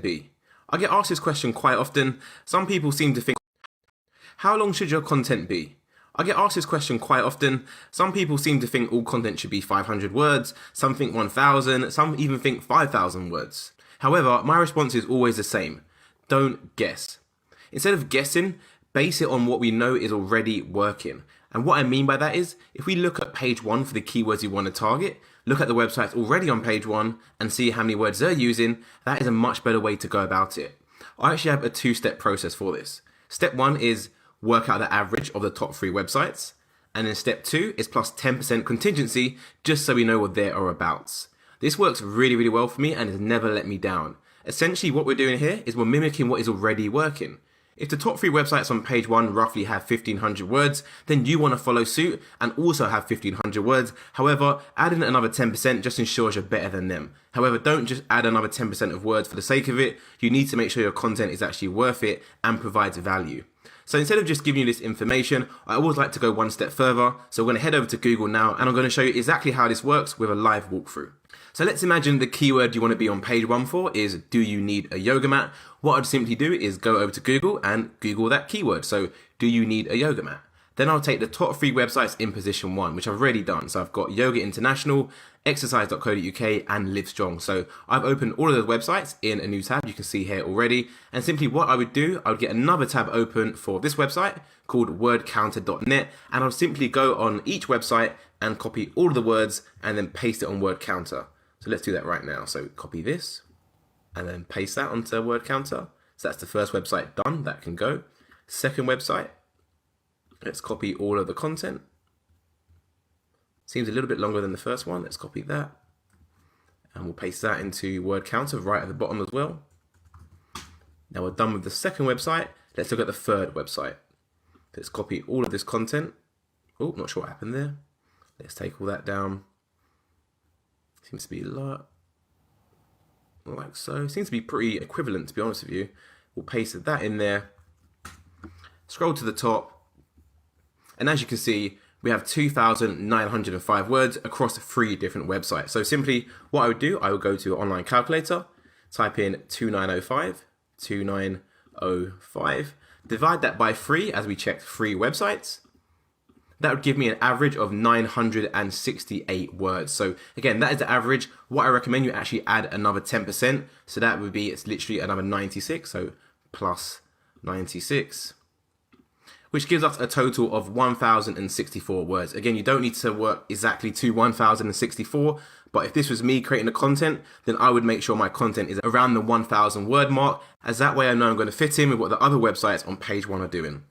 be? I get asked this question quite often. Some people seem to think, how long should your content be? I get asked this question quite often. Some people seem to think all content should be 500 words, some think 1,000, some even think 5,000 words. However, my response is always the same. Don't guess. Instead of guessing, base it on what we know is already working. And what I mean by that is, if we look at page 1 for the keywords you want to target, look at the websites already on page 1 and see how many words they're using, that is a much better way to go about it. I actually have a 2-step process for this. Step 1 is work out the average of the top 3 websites. And then step 2 is plus 10% contingency, just so we know what they are about. This works really, really well for me and has never let me down. Essentially what we're doing here is we're mimicking what is already working. If the top 3 websites on page 1 roughly have 1,500 words, then you want to follow suit and also have 1,500 words. However, adding another 10% just ensures you're better than them. However, don't just add another 10% of words for the sake of it. You need to make sure your content is actually worth it and provides value. So instead of just giving you this information, I always like to go one step further. So we're going to head over to Google now and I'm going to show you exactly how this works with a live walkthrough. So let's imagine the keyword you want to be on page 1 for is, do you need a yoga mat? What I'd simply do is go over to Google and Google that keyword. So, do you need a yoga mat? Then I'll take the top 3 websites in position 1, which I've already done. So I've got Yoga International, exercise.co.uk and Livestrong. So I've opened all of those websites in a new tab, you can see here already. And simply what I would do, I would get another tab open for this website called wordcounter.net. And I'll simply go on each website and copy all of the words and then paste it on WordCounter. So let's do that right now. So copy this and then paste that onto WordCounter. So that's the first website done, that can go. Second website, let's copy all of the content. Seems a little bit longer than the first one. Let's copy that. And we'll paste that into WordCounter right at the bottom as well. Now we're done with the second website. Let's look at the third website. Let's copy all of this content. Oh, not sure what happened there. Let's take all that down. Seems to be a lot. Like so. Seems to be pretty equivalent, to be honest with you. We'll paste that in there. Scroll to the top. And as you can see, we have 2,905 words across 3 different websites. So simply what I would do, I would go to an online calculator, type in 2905, divide that by 3 as we checked 3 websites. That would give me an average of 968 words. So again, that is the average. What I recommend you actually add another 10%. So that would be, it's literally another 96. So plus 96. Which gives us a total of 1,064 words. Again, you don't need to work exactly to 1,064, but if this was me creating the content, then I would make sure my content is around the 1,000 word mark, as that way I know I'm going to fit in with what the other websites on page 1 are doing.